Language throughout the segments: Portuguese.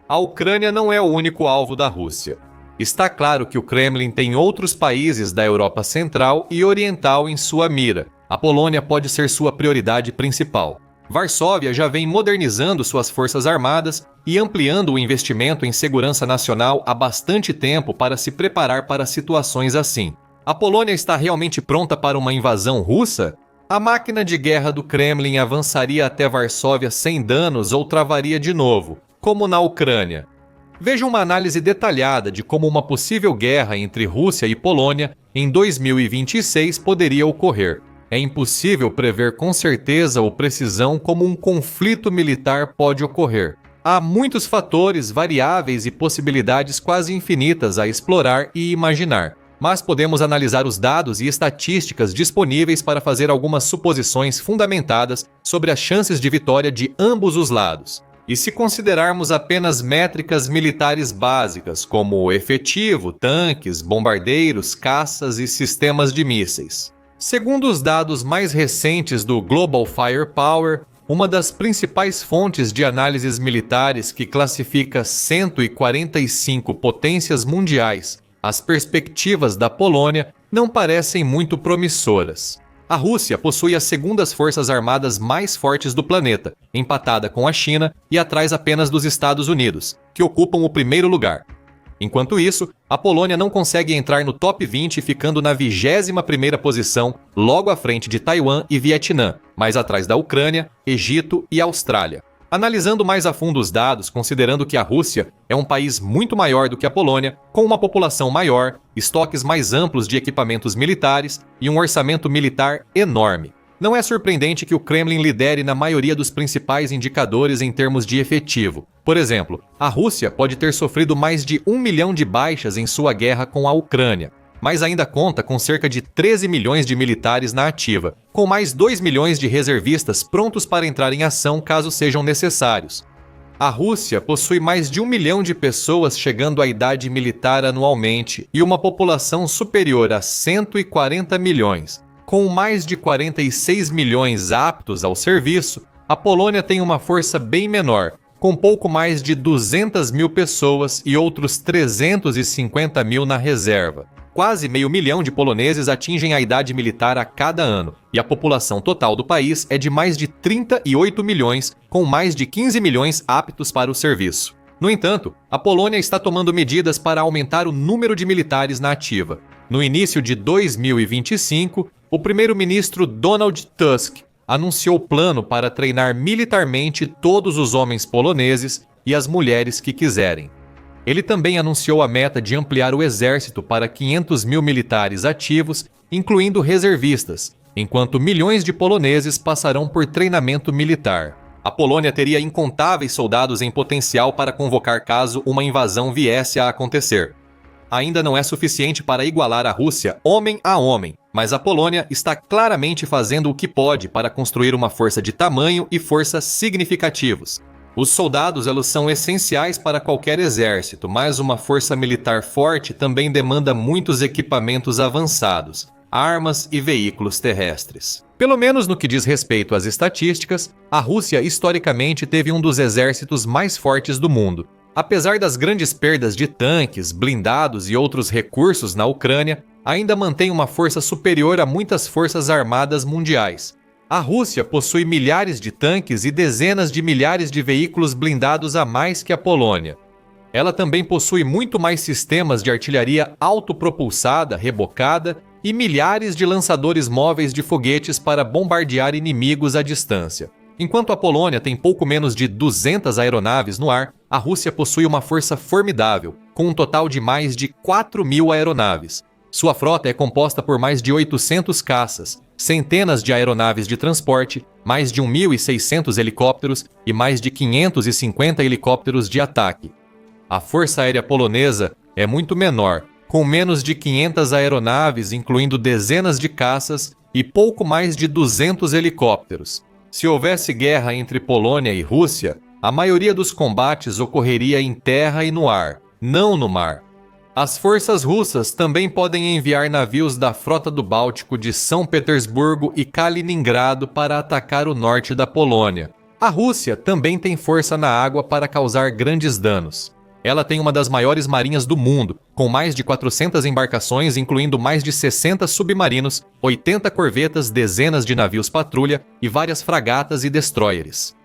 A Ucrânia não é o único alvo da Rússia. Está claro que o Kremlin tem outros países da Europa Central e Oriental em sua mira. A Polônia pode ser sua prioridade principal. Varsóvia já vem modernizando suas forças armadas e ampliando o investimento em segurança nacional há bastante tempo para se preparar para situações assim. A Polônia está realmente pronta para uma invasão russa? A máquina de guerra do Kremlin avançaria até Varsóvia sem danos ou travaria de novo, como na Ucrânia? Veja uma análise detalhada de como uma possível guerra entre Rússia e Polônia em 2026 poderia ocorrer. É impossível prever com certeza ou precisão como um conflito militar pode ocorrer. Há muitos fatores, variáveis e possibilidades quase infinitas a explorar e imaginar, mas podemos analisar os dados e estatísticas disponíveis para fazer algumas suposições fundamentadas sobre as chances de vitória de ambos os lados. E se considerarmos apenas métricas militares básicas, como efetivo, tanques, bombardeiros, caças e sistemas de mísseis. Segundo os dados mais recentes do Global Firepower, uma das principais fontes de análises militares que classifica 145 potências mundiais, as perspectivas da Polônia não parecem muito promissoras. A Rússia possui as segundas forças armadas mais fortes do planeta, empatada com a China e atrás apenas dos Estados Unidos, que ocupam o primeiro lugar. Enquanto isso, a Polônia não consegue entrar no top 20, ficando na 21ª posição, logo à frente de Taiwan e Vietnã, mais atrás da Ucrânia, Egito e Austrália. Analisando mais a fundo os dados, considerando que a Rússia é um país muito maior do que a Polônia, com uma população maior, estoques mais amplos de equipamentos militares e um orçamento militar enorme. Não é surpreendente que o Kremlin lidere na maioria dos principais indicadores em termos de efetivo. Por exemplo, a Rússia pode ter sofrido mais de 1 milhão de baixas em sua guerra com a Ucrânia, mas ainda conta com cerca de 13 milhões de militares na ativa, com mais 2 milhões de reservistas prontos para entrar em ação caso sejam necessários. A Rússia possui mais de 1 milhão de pessoas chegando à idade militar anualmente e uma população superior a 140 milhões. Com mais de 46 milhões aptos ao serviço, a Polônia tem uma força bem menor, com pouco mais de 200 mil pessoas e outros 350 mil na reserva. Quase meio milhão de poloneses atingem a idade militar a cada ano, e a população total do país é de mais de 38 milhões, com mais de 15 milhões aptos para o serviço. No entanto, a Polônia está tomando medidas para aumentar o número de militares na ativa. No início de 2025, o primeiro-ministro Donald Tusk anunciou o plano para treinar militarmente todos os homens poloneses e as mulheres que quiserem. Ele também anunciou a meta de ampliar o exército para 500 mil militares ativos, incluindo reservistas, enquanto milhões de poloneses passarão por treinamento militar. A Polônia teria incontáveis soldados em potencial para convocar caso uma invasão viesse a acontecer. Ainda não é suficiente para igualar a Rússia homem a homem, mas a Polônia está claramente fazendo o que pode para construir uma força de tamanho e força significativos. Os soldados eles são essenciais para qualquer exército, mas uma força militar forte também demanda muitos equipamentos avançados, armas e veículos terrestres. Pelo menos no que diz respeito às estatísticas, a Rússia historicamente teve um dos exércitos mais fortes do mundo. Apesar das grandes perdas de tanques, blindados e outros recursos na Ucrânia, ainda mantém uma força superior a muitas forças armadas mundiais. A Rússia possui milhares de tanques e dezenas de milhares de veículos blindados a mais que a Polônia. Ela também possui muito mais sistemas de artilharia autopropulsada, rebocada e milhares de lançadores móveis de foguetes para bombardear inimigos à distância. Enquanto a Polônia tem pouco menos de 200 aeronaves no ar, a Rússia possui uma força formidável, com um total de mais de 4.000 aeronaves. Sua frota é composta por mais de 800 caças, centenas de aeronaves de transporte, mais de 1.600 helicópteros e mais de 550 helicópteros de ataque. A Força Aérea Polonesa é muito menor, com menos de 500 aeronaves, incluindo dezenas de caças e pouco mais de 200 helicópteros. Se houvesse guerra entre Polônia e Rússia, a maioria dos combates ocorreria em terra e no ar, não no mar. As forças russas também podem enviar navios da Frota do Báltico de São Petersburgo e Kaliningrado para atacar o norte da Polônia. A Rússia também tem força na água para causar grandes danos. Ela tem uma das maiores marinhas do mundo, com mais de 400 embarcações, incluindo mais de 60 submarinos, 80 corvetas, dezenas de navios patrulha e várias fragatas e destroyers.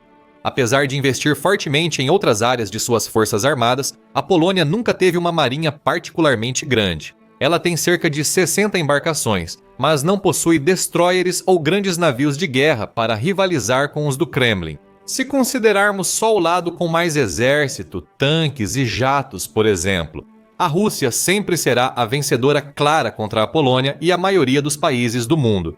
Apesar de investir fortemente em outras áreas de suas forças armadas, a Polônia nunca teve uma marinha particularmente grande. Ela tem cerca de 60 embarcações, mas não possui destroyers ou grandes navios de guerra para rivalizar com os do Kremlin. Se considerarmos só o lado com mais exército, tanques e jatos, por exemplo, a Rússia sempre será a vencedora clara contra a Polônia e a maioria dos países do mundo.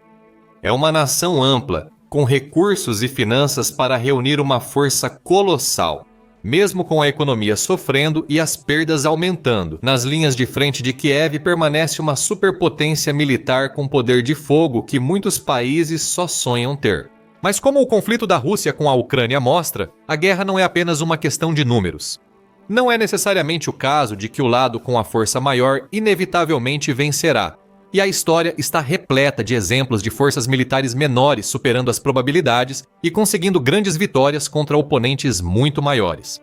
É uma nação ampla, com recursos e finanças para reunir uma força colossal. Mesmo com a economia sofrendo e as perdas aumentando, nas linhas de frente de Kiev permanece uma superpotência militar com poder de fogo que muitos países só sonham ter. Mas como o conflito da Rússia com a Ucrânia mostra, a guerra não é apenas uma questão de números. Não é necessariamente o caso de que o lado com a força maior inevitavelmente vencerá, e a história está repleta de exemplos de forças militares menores superando as probabilidades e conseguindo grandes vitórias contra oponentes muito maiores.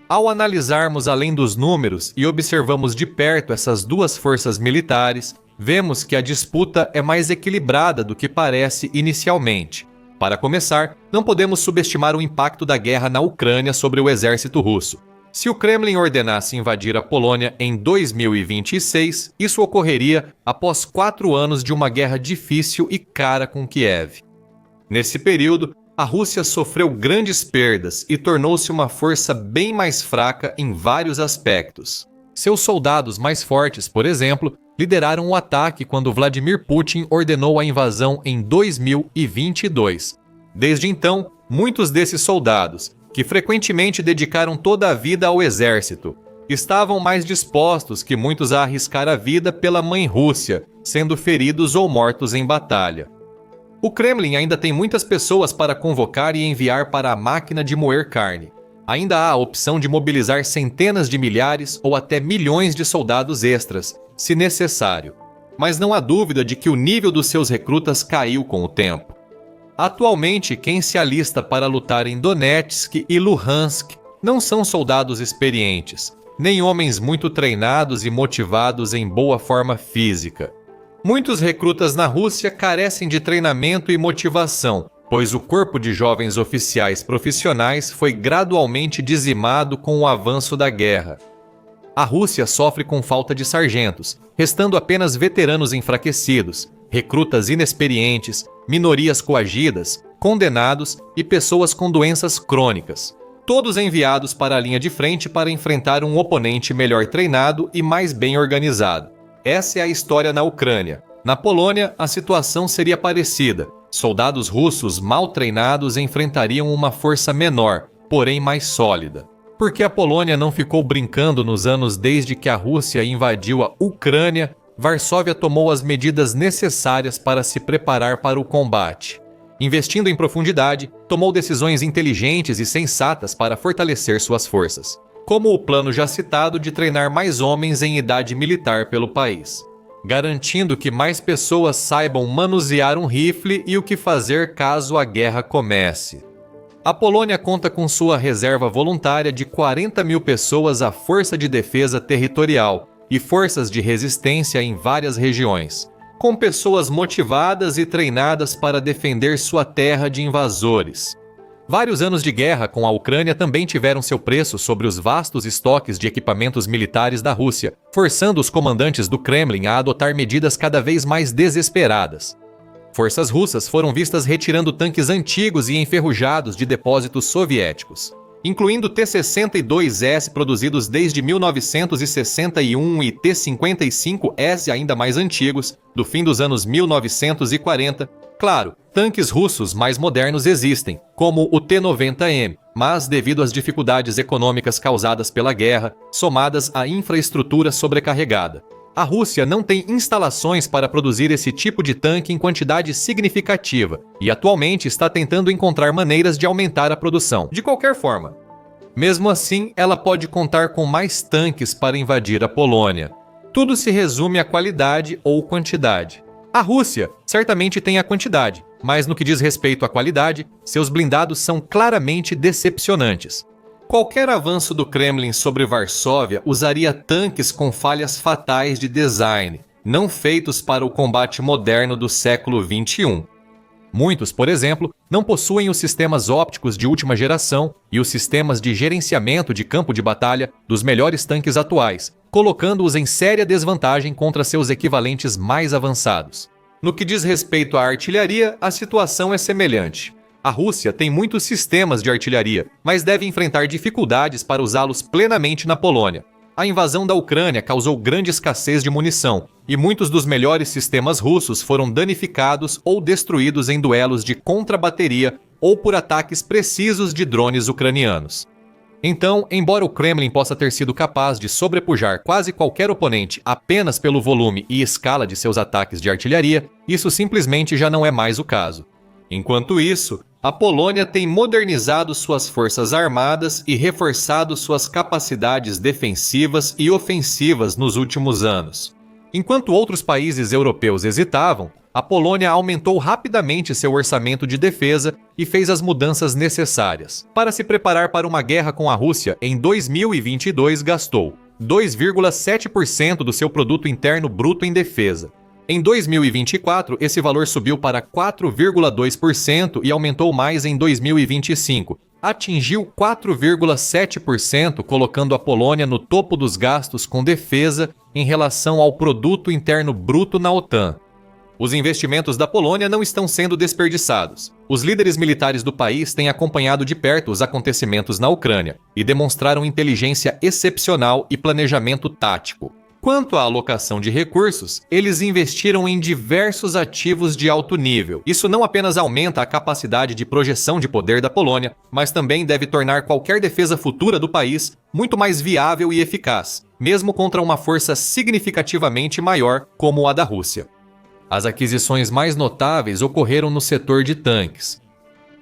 Ao analisarmos além dos números e observamos de perto essas duas forças militares, vemos que a disputa é mais equilibrada do que parece inicialmente. Para começar, não podemos subestimar o impacto da guerra na Ucrânia sobre o exército russo. Se o Kremlin ordenasse invadir a Polônia em 2026, isso ocorreria após 4 anos de uma guerra difícil e cara com Kiev. Nesse período, a Rússia sofreu grandes perdas e tornou-se uma força bem mais fraca em vários aspectos. Seus soldados mais fortes, por exemplo, lideraram o ataque quando Vladimir Putin ordenou a invasão em 2022. Desde então, muitos desses soldados, que frequentemente dedicaram toda a vida ao exército, estavam mais dispostos que muitos a arriscar a vida pela mãe Rússia, sendo feridos ou mortos em batalha. O Kremlin ainda tem muitas pessoas para convocar e enviar para a máquina de moer carne. Ainda há a opção de mobilizar centenas de milhares ou até milhões de soldados extras, se necessário. Mas não há dúvida de que o nível dos seus recrutas caiu com o tempo. Atualmente, quem se alista para lutar em Donetsk e Luhansk não são soldados experientes, nem homens muito treinados e motivados em boa forma física. Muitos recrutas na Rússia carecem de treinamento e motivação, pois o corpo de jovens oficiais profissionais foi gradualmente dizimado com o avanço da guerra. A Rússia sofre com falta de sargentos, restando apenas veteranos enfraquecidos, recrutas inexperientes, minorias coagidas, condenados e pessoas com doenças crônicas. Todos enviados para a linha de frente para enfrentar um oponente melhor treinado e mais bem organizado. Essa é a história na Ucrânia. Na Polônia, a situação seria parecida. Soldados russos mal treinados enfrentariam uma força menor, porém mais sólida. Porque a Polônia não ficou brincando nos anos desde que a Rússia invadiu a Ucrânia, Varsóvia tomou as medidas necessárias para se preparar para o combate. Investindo em profundidade, tomou decisões inteligentes e sensatas para fortalecer suas forças, como o plano já citado de treinar mais homens em idade militar pelo país, garantindo que mais pessoas saibam manusear um rifle e o que fazer caso a guerra comece. A Polônia conta com sua reserva voluntária de 40 mil pessoas à Força de Defesa Territorial e forças de resistência em várias regiões, com pessoas motivadas e treinadas para defender sua terra de invasores. Vários anos de guerra com a Ucrânia também tiveram seu preço sobre os vastos estoques de equipamentos militares da Rússia, forçando os comandantes do Kremlin a adotar medidas cada vez mais desesperadas. Forças russas foram vistas retirando tanques antigos e enferrujados de depósitos soviéticos, incluindo T-62S produzidos desde 1961 e T-55S ainda mais antigos, do fim dos anos 1940. Claro, tanques russos mais modernos existem, como o T-90M, mas devido às dificuldades econômicas causadas pela guerra, somadas à infraestrutura sobrecarregada, a Rússia não tem instalações para produzir esse tipo de tanque em quantidade significativa e atualmente está tentando encontrar maneiras de aumentar a produção. De qualquer forma, mesmo assim, ela pode contar com mais tanques para invadir a Polônia. Tudo se resume à qualidade ou quantidade. A Rússia certamente tem a quantidade, mas no que diz respeito à qualidade, seus blindados são claramente decepcionantes. Qualquer avanço do Kremlin sobre Varsóvia usaria tanques com falhas fatais de design, não feitos para o combate moderno do século XXI. Muitos, por exemplo, não possuem os sistemas ópticos de última geração e os sistemas de gerenciamento de campo de batalha dos melhores tanques atuais, colocando-os em séria desvantagem contra seus equivalentes mais avançados. No que diz respeito à artilharia, a situação é semelhante. A Rússia tem muitos sistemas de artilharia, mas deve enfrentar dificuldades para usá-los plenamente na Polônia. A invasão da Ucrânia causou grande escassez de munição, e muitos dos melhores sistemas russos foram danificados ou destruídos em duelos de contrabateria ou por ataques precisos de drones ucranianos. Então, embora o Kremlin possa ter sido capaz de sobrepujar quase qualquer oponente apenas pelo volume e escala de seus ataques de artilharia, isso simplesmente já não é mais o caso. Enquanto isso, a Polônia tem modernizado suas forças armadas e reforçado suas capacidades defensivas e ofensivas nos últimos anos. Enquanto outros países europeus hesitavam, a Polônia aumentou rapidamente seu orçamento de defesa e fez as mudanças necessárias. Para se preparar para uma guerra com a Rússia, em 2022 gastou 2,7% do seu produto interno bruto em defesa. Em 2024, esse valor subiu para 4,2% e aumentou mais em 2025. Atingiu 4,7%, colocando a Polônia no topo dos gastos com defesa em relação ao produto interno bruto na OTAN. Os investimentos da Polônia não estão sendo desperdiçados. Os líderes militares do país têm acompanhado de perto os acontecimentos na Ucrânia e demonstraram inteligência excepcional e planejamento tático. Quanto à alocação de recursos, eles investiram em diversos ativos de alto nível. Isso não apenas aumenta a capacidade de projeção de poder da Polônia, mas também deve tornar qualquer defesa futura do país muito mais viável e eficaz, mesmo contra uma força significativamente maior como a da Rússia. As aquisições mais notáveis ocorreram no setor de tanques.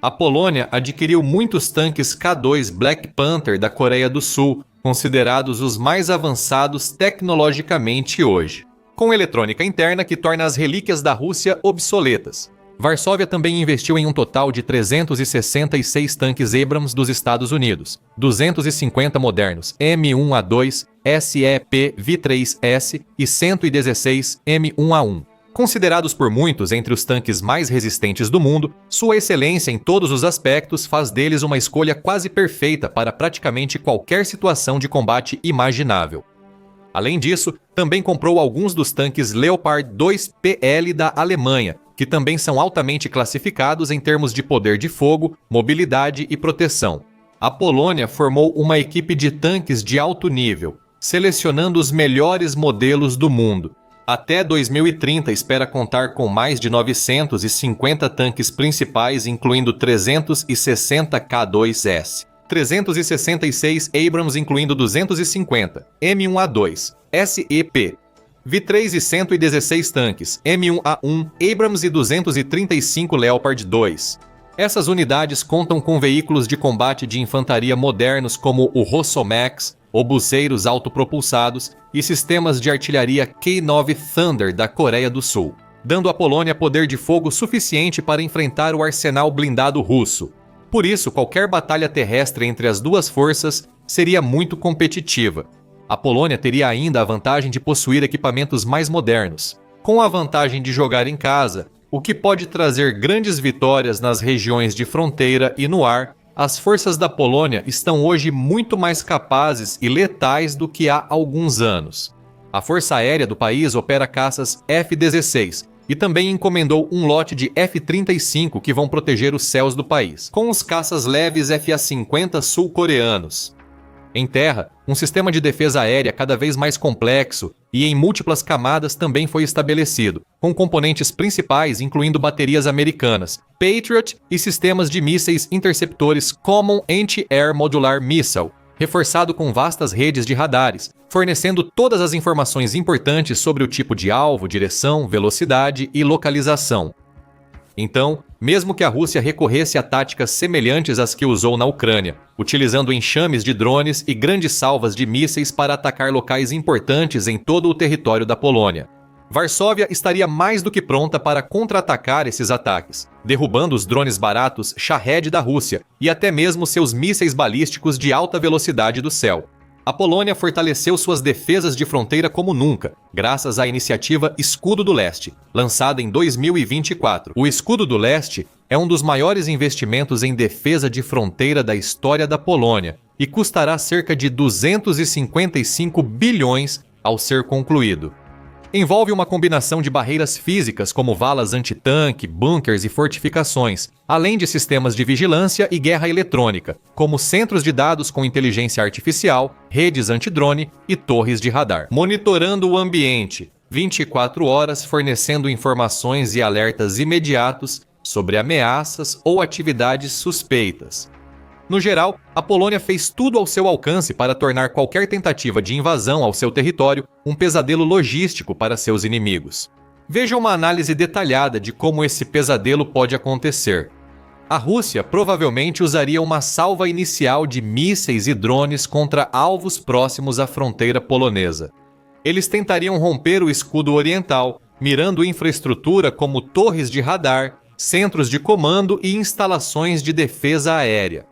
A Polônia adquiriu muitos tanques K2 Black Panther da Coreia do Sul, considerados os mais avançados tecnologicamente hoje, com eletrônica interna que torna as relíquias da Rússia obsoletas. Varsóvia também investiu em um total de 366 tanques Abrams dos Estados Unidos, 250 modernos M1A2, SEP V3S e 116 M1A1. Considerados por muitos entre os tanques mais resistentes do mundo, sua excelência em todos os aspectos faz deles uma escolha quase perfeita para praticamente qualquer situação de combate imaginável. Além disso, também comprou alguns dos tanques Leopard 2PL da Alemanha, que também são altamente classificados em termos de poder de fogo, mobilidade e proteção. A Polônia formou uma equipe de tanques de alto nível, selecionando os melhores modelos do mundo. Até 2030 espera contar com mais de 950 tanques principais, incluindo 360 K2S, 366 Abrams incluindo 250, M1A2, SEP, V3 e 116 tanques, M1A1, Abrams e 235 Leopard 2. Essas unidades contam com veículos de combate de infantaria modernos como o Rosomax, obuceiros autopropulsados e sistemas de artilharia K9 Thunder da Coreia do Sul, dando à Polônia poder de fogo suficiente para enfrentar o arsenal blindado russo. Por isso, qualquer batalha terrestre entre as duas forças seria muito competitiva. A Polônia teria ainda a vantagem de possuir equipamentos mais modernos, com a vantagem de jogar em casa, o que pode trazer grandes vitórias nas regiões de fronteira e no ar. As forças da Polônia estão hoje muito mais capazes e letais do que há alguns anos. A Força Aérea do país opera caças F-16 e também encomendou um lote de F-35 que vão proteger os céus do país, com os caças leves FA-50 sul-coreanos. Em terra, um sistema de defesa aérea cada vez mais complexo e em múltiplas camadas também foi estabelecido, com componentes principais incluindo baterias americanas, Patriot e sistemas de mísseis interceptores Common Anti-Air Modular Missile, reforçado com vastas redes de radares, fornecendo todas as informações importantes sobre o tipo de alvo, direção, velocidade e localização. Então, mesmo que a Rússia recorresse a táticas semelhantes às que usou na Ucrânia, utilizando enxames de drones e grandes salvas de mísseis para atacar locais importantes em todo o território da Polônia, Varsóvia estaria mais do que pronta para contra-atacar esses ataques, derrubando os drones baratos Shahed da Rússia e até mesmo seus mísseis balísticos de alta velocidade do céu. A Polônia fortaleceu suas defesas de fronteira como nunca, graças à iniciativa Escudo do Leste, lançada em 2024. O Escudo do Leste é um dos maiores investimentos em defesa de fronteira da história da Polônia e custará cerca de 255 bilhões ao ser concluído. Envolve uma combinação de barreiras físicas como valas antitanque, bunkers e fortificações, além de sistemas de vigilância e guerra eletrônica, como centros de dados com inteligência artificial, redes antidrone e torres de radar. Monitorando o ambiente, 24 horas fornecendo informações e alertas imediatos sobre ameaças ou atividades suspeitas. No geral, a Polônia fez tudo ao seu alcance para tornar qualquer tentativa de invasão ao seu território um pesadelo logístico para seus inimigos. Veja uma análise detalhada de como esse pesadelo pode acontecer. A Rússia provavelmente usaria uma salva inicial de mísseis e drones contra alvos próximos à fronteira polonesa. Eles tentariam romper o escudo oriental, mirando infraestrutura como torres de radar, centros de comando e instalações de defesa aérea.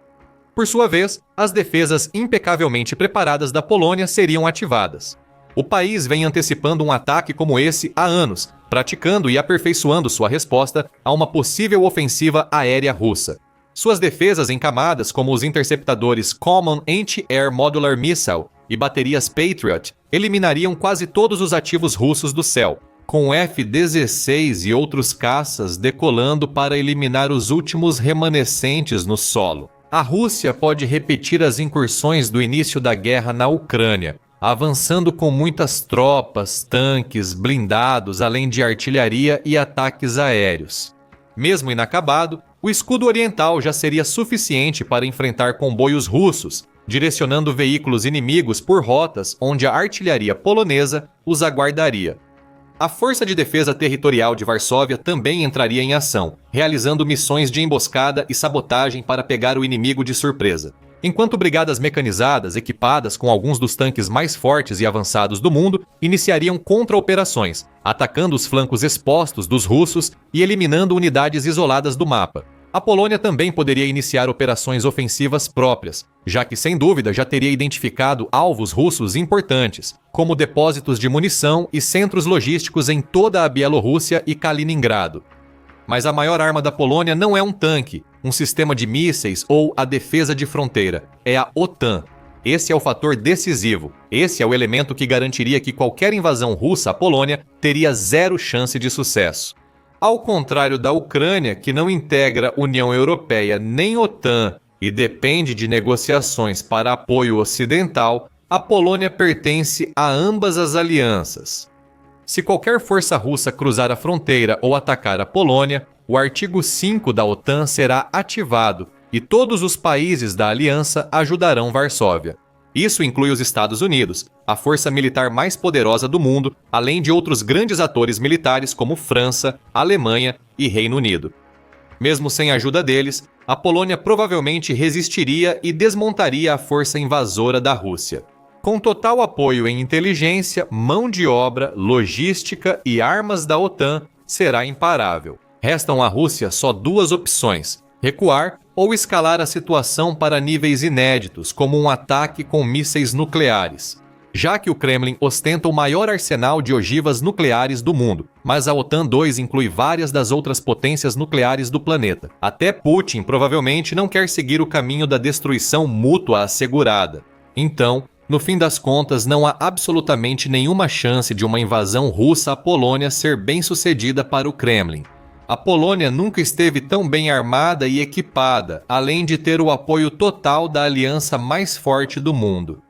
Por sua vez, as defesas impecavelmente preparadas da Polônia seriam ativadas. O país vem antecipando um ataque como esse há anos, praticando e aperfeiçoando sua resposta a uma possível ofensiva aérea russa. Suas defesas em camadas, como os interceptadores Common Anti-Air Modular Missile e baterias Patriot, eliminariam quase todos os ativos russos do céu, com o F-16 e outros caças decolando para eliminar os últimos remanescentes no solo. A Rússia pode repetir as incursões do início da guerra na Ucrânia, avançando com muitas tropas, tanques, blindados, além de artilharia e ataques aéreos. Mesmo inacabado, o escudo oriental já seria suficiente para enfrentar comboios russos, direcionando veículos inimigos por rotas onde a artilharia polonesa os aguardaria. A Força de Defesa Territorial de Varsóvia também entraria em ação, realizando missões de emboscada e sabotagem para pegar o inimigo de surpresa. Enquanto brigadas mecanizadas, equipadas com alguns dos tanques mais fortes e avançados do mundo, iniciariam contra-operações, atacando os flancos expostos dos russos e eliminando unidades isoladas do mapa. A Polônia também poderia iniciar operações ofensivas próprias, já que sem dúvida já teria identificado alvos russos importantes, como depósitos de munição e centros logísticos em toda a Bielorrússia e Kaliningrado. Mas a maior arma da Polônia não é um tanque, um sistema de mísseis ou a defesa de fronteira, é a OTAN. Esse é o fator decisivo, esse é o elemento que garantiria que qualquer invasão russa à Polônia teria zero chance de sucesso. Ao contrário da Ucrânia, que não integra União Europeia nem OTAN e depende de negociações para apoio ocidental, a Polônia pertence a ambas as alianças. Se qualquer força russa cruzar a fronteira ou atacar a Polônia, o artigo 5 da OTAN será ativado e todos os países da aliança ajudarão Varsóvia. Isso inclui os Estados Unidos, a força militar mais poderosa do mundo, além de outros grandes atores militares como França, Alemanha e Reino Unido. Mesmo sem a ajuda deles, a Polônia provavelmente resistiria e desmontaria a força invasora da Rússia. Com total apoio em inteligência, mão de obra, logística e armas da OTAN, será imparável. Restam à Rússia só duas opções: recuar ou escalar a situação para níveis inéditos, como um ataque com mísseis nucleares. Já que o Kremlin ostenta o maior arsenal de ogivas nucleares do mundo, mas a OTAN 2 inclui várias das outras potências nucleares do planeta. Até Putin provavelmente não quer seguir o caminho da destruição mútua assegurada. Então, no fim das contas, não há absolutamente nenhuma chance de uma invasão russa à Polônia ser bem-sucedida para o Kremlin. A Polônia nunca esteve tão bem armada e equipada, além de ter o apoio total da aliança mais forte do mundo.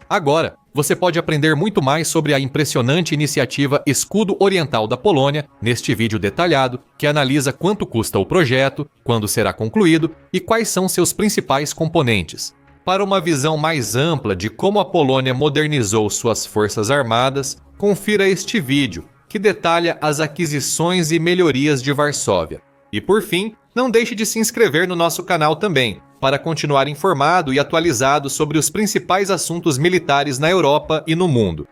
Agora, você pode aprender muito mais sobre a impressionante iniciativa Escudo Oriental da Polônia neste vídeo detalhado, que analisa quanto custa o projeto, quando será concluído e quais são seus principais componentes. Para uma visão mais ampla de como a Polônia modernizou suas forças armadas, confira este vídeo, que detalha as aquisições e melhorias de Varsóvia. E por fim, não deixe de se inscrever no nosso canal também, para continuar informado e atualizado sobre os principais assuntos militares na Europa e no mundo.